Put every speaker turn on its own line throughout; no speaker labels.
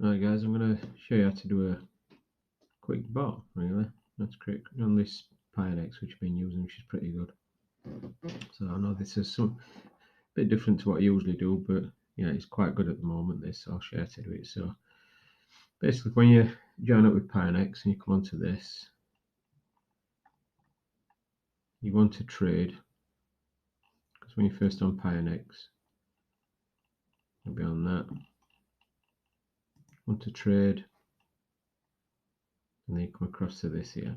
Right guys, I'm going to show you how to do a quick bot really. That's great on this pionex which I've been using, which is pretty good. So I know this is some bit different to what I usually do, but yeah, it's quite good at the moment this, so I'll share how to do it. So basically when you join up with pionex and you come onto this, you want to trade, because when you're first on pionex, you'll be on that, you want to trade, and then you come across to this here.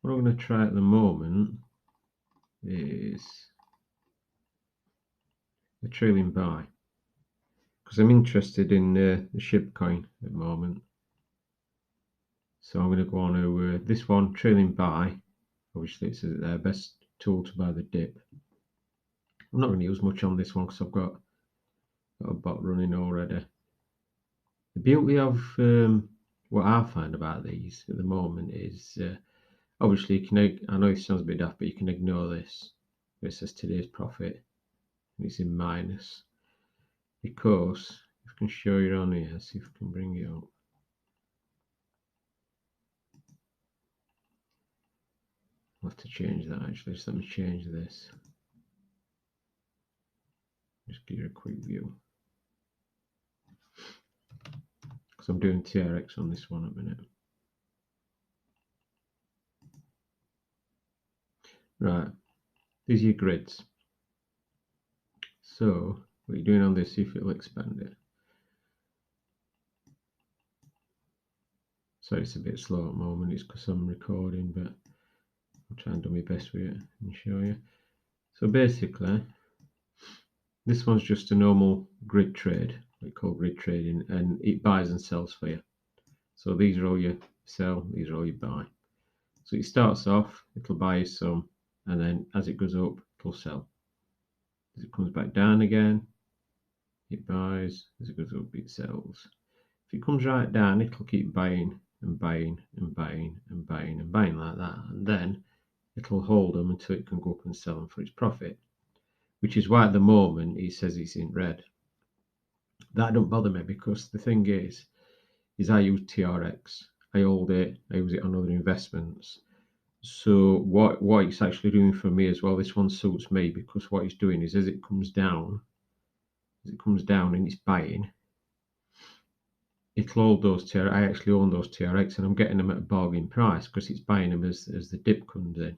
What I'm going to try at the moment is a trailing buy, because I'm interested in the shib coin at the moment. So I'm going to go on to this one, trailing buy. Obviously it's their best tool to buy the dip. I'm not going to use much on this one because I've got a bot running already. The beauty of what I find about these at the moment is obviously you can, I know it sounds a bit daft, but you can ignore this. It says today's profit and it's in minus, because if I can show you on here, see if I can bring it up. I'll have to change that actually, just let me change this. Just give you a quick view, because I'm doing TRX on this one at the minute. Right, these are your grids. So what you're doing on this, see if it'll expand it. So it's a bit slow at the moment, it's because I'm recording, but I'll try and do my best with it and show you. So basically, this one's just a normal grid trade, we call grid trading, and it buys and sells for you. So these are all you sell, these are all you buy. So it starts off, it'll buy you some, and then as it goes up, it'll sell. As it comes back down again, it buys. As it goes up, it sells. If it comes right down, it'll keep buying and buying and buying and buying and buying like that, and then it'll hold them until it can go up and sell them for its profit, which is why at the moment it says it's in red. That don't bother me, because the thing is I use TRX, I hold it, I use it on other investments. So what it's actually doing for me as well, this one suits me, because what it's doing is as it comes down and it's buying, it'll hold those TRX. I actually own those TRX and I'm getting them at a bargain price because it's buying them as the dip comes in,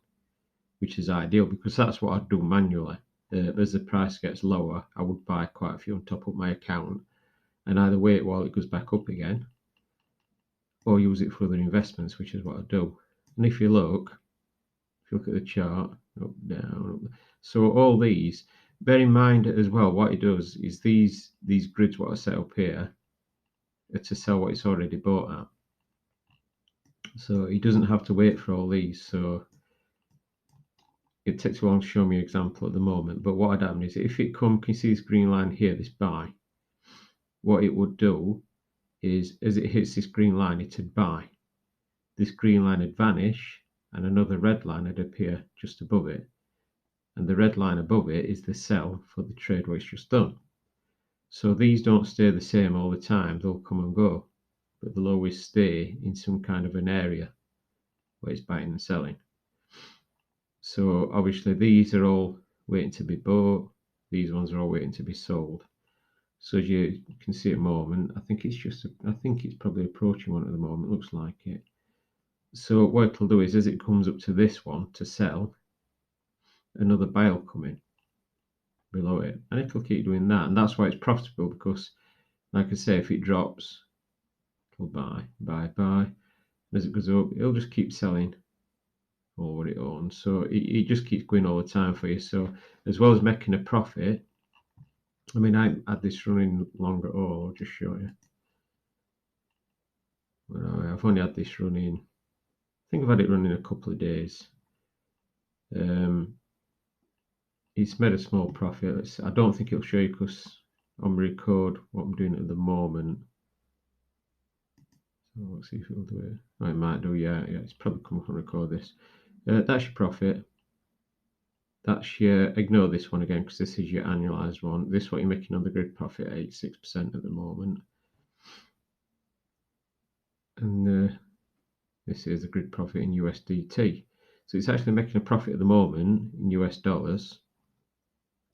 which is ideal, because that's what I'd do manually. As the price gets lower, I would buy quite a few and top up my account and either wait while it goes back up again or use it for other investments, which is what I do. And if you look at the chart, up, down, up, so all these, bear in mind as well, what it does is these grids what I set up here are to sell what it's already bought at. So he doesn't have to wait for all these. So it takes too long to show me an example at the moment, but what would happen is if it come, can you see this green line here, this buy? What it would do is as it hits this green line, it'd buy. This green line would vanish and another red line would appear just above it. And the red line above it is the sell for the trade where it's just done. So these don't stay the same all the time, they'll come and go, but they'll always stay in some kind of an area where it's buying and selling. So obviously these are all waiting to be bought, these ones are all waiting to be sold. So as you can see at the moment, I think it's probably approaching one at the moment, looks like it. So what it'll do is as it comes up to this one to sell, another buy will come in below it, and it'll keep doing that, and that's why it's profitable, because like I say, if it drops, it'll buy. As it goes up, it'll just keep selling all what it owns. So it just keeps going all the time for you. So as well as making a profit, I mean, I had this running longer. Oh, I'll just show you. Well, I've only had this running, I think I've had it running a couple of days. It's made a small profit. I don't think it'll show you because on record what I'm doing at the moment. So let's see if it'll do it. Oh, it might do, yeah, it's probably come up on record this. That's your profit. That's your, ignore this one again because this is your annualized one. This is what you're making on the grid profit, 86% at the moment. and this is the grid profit in USDT. So it's actually making a profit at the moment in US dollars.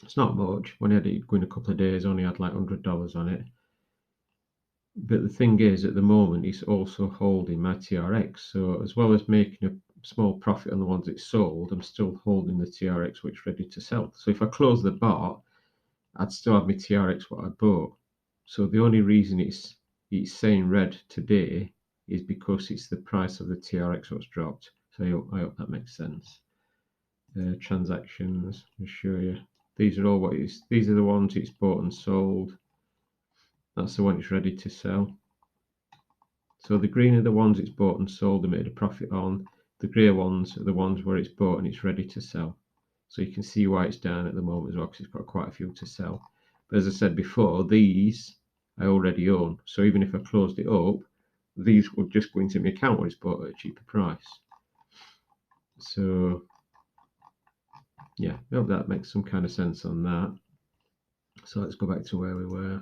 It's not much. When I had it going a couple of days, I only had like $100 on it. But the thing is, at the moment, it's also holding my TRX. So as well as making a small profit on the ones it's sold, I'm still holding the TRX which is ready to sell. So if I close the bot, I'd still have my TRX what I bought. So the only reason it's saying red today is because it's the price of the TRX what's dropped. So I hope that makes sense. Transactions, I'll show you. These are all what it's. These are the ones it's bought and sold. That's the one it's ready to sell. So the green are the ones it's bought and sold and made a profit on. The grey ones are the ones where it's bought and it's ready to sell. So you can see why it's down at the moment as well, because it's got quite a few to sell. But as I said before, these I already own. So even if I closed it up, these would just go into my account when it's bought at a cheaper price. So yeah, I hope that makes some kind of sense on that. So let's go back to where we were.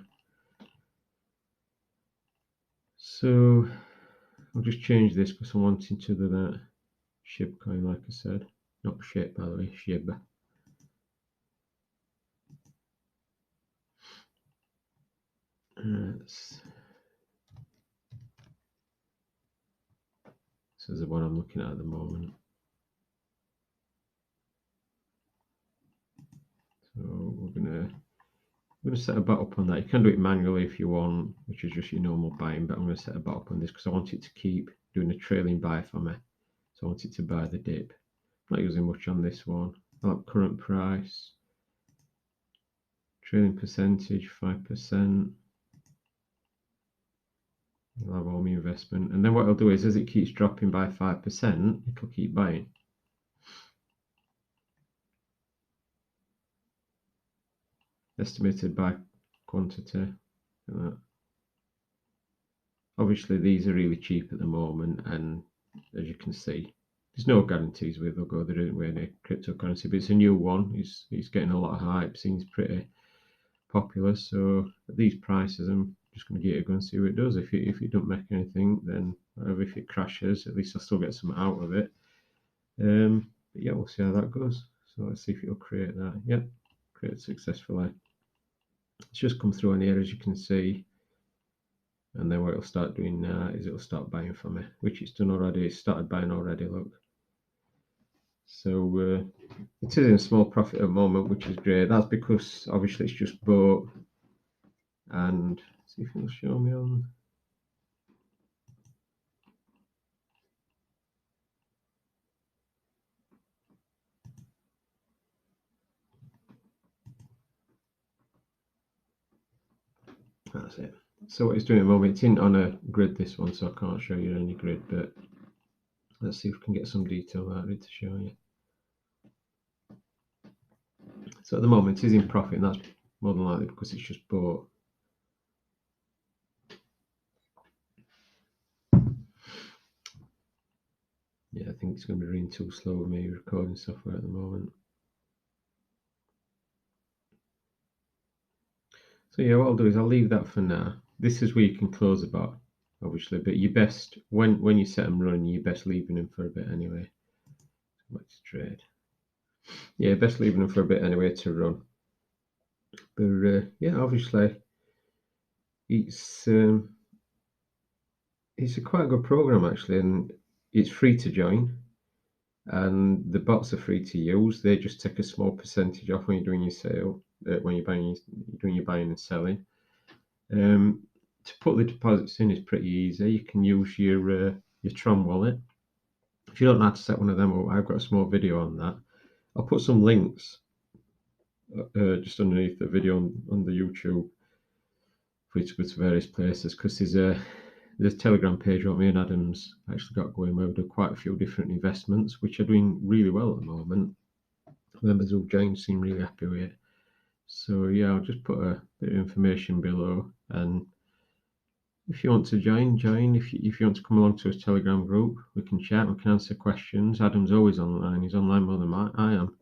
So I'll just change this because I'm wanting to do that shib coin, like I said. Not shib, by the way, shib. This is the one I'm looking at the moment. So we're gonna set a bot up on that. You can do it manually if you want, which is just your normal buying, but I'm gonna set a bot up on this because I want it to keep doing a trailing buy for me. So I want it to buy the dip. I'm not using much on this one. I like current price, trailing percentage 5%. I'll have all my investment, and then what I'll do is, as it keeps dropping by 5%, it'll keep buying. Estimated by quantity. Obviously, these are really cheap at the moment, and as you can see, there's no guarantees where they'll go. They don't wear any cryptocurrency, but it's a new one. He's getting a lot of hype. Seems pretty popular. So at these prices, I'm just going to give it a go and see what it does. If it don't make anything, then whatever. If it crashes, at least I still get some out of it. But yeah, we'll see how that goes. So let's see if it'll create that. Yep, created successfully. It's just come through on here, as you can see. And then what it'll start doing now is it'll start buying for me, which it's done already. It's started buying already, look. So it is in a small profit at the moment, which is great. That's because obviously it's just bought. And see if it'll show me on. That's it. So what it's doing at the moment, it's in on a grid, this one, so I can't show you any grid, but let's see if we can get some detail out of it to show you. So at the moment it is in profit, and that's more than likely because it's just bought. Yeah, I think it's going to be running too slow with me recording software at the moment. So yeah, what I'll do is I'll leave that for now. This is where you can close a bot, obviously, but you best, when you set them running, you best leaving them for a bit anyway. Let's trade. Yeah, best leaving them for a bit anyway to run. But yeah, obviously, it's a quite good program actually, and it's free to join, and the bots are free to use. They just take a small percentage off when you're doing your sale, when you're doing your buying and selling. To put the deposits in is pretty easy. You can use your Tron wallet. If you don't know how to set one of them up, I've got a small video on that. I'll put some links just underneath the video on the YouTube for you to go to various places, because there's a Telegram page what me and Adam's actually got going where we do quite a few different investments, which are doing really well at the moment. Members who joined seem really happy with it. So yeah, I'll just put a bit of information below, and if you want to join. If you want to come along to a Telegram group, we can chat, we can answer questions. Adam's always online. He's online more than I am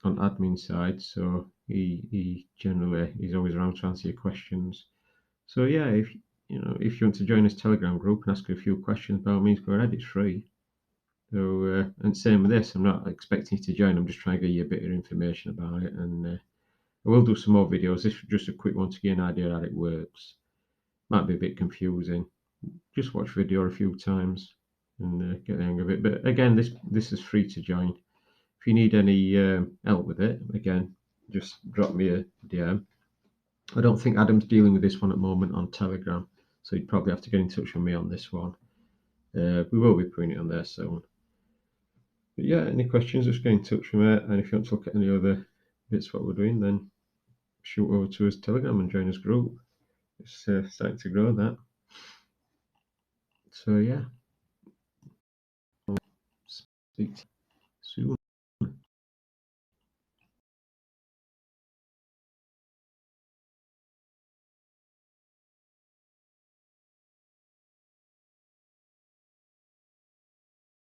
on admin side, so he's always around to answer your questions. So yeah, if you want to join this Telegram group and ask a few questions, by all means, go ahead. It's free. So, and same with this. I'm not expecting you to join. I'm just trying to give you a bit of information about it, and I will do some more videos. This is just a quick one to get an idea how it works. Might be a bit confusing. Just watch video a few times and get the hang of it. But again, this is free to join. If you need any help with it, again, just drop me a DM. I don't think Adam's dealing with this one at the moment on Telegram, so you'd probably have to get in touch with me on this one. We will be putting it on there soon. But yeah, any questions, just get in touch with me. And if you want to look at any other bits what we're doing, then shoot over to his Telegram and join his group. It's starting to grow, that. So yeah. Speak to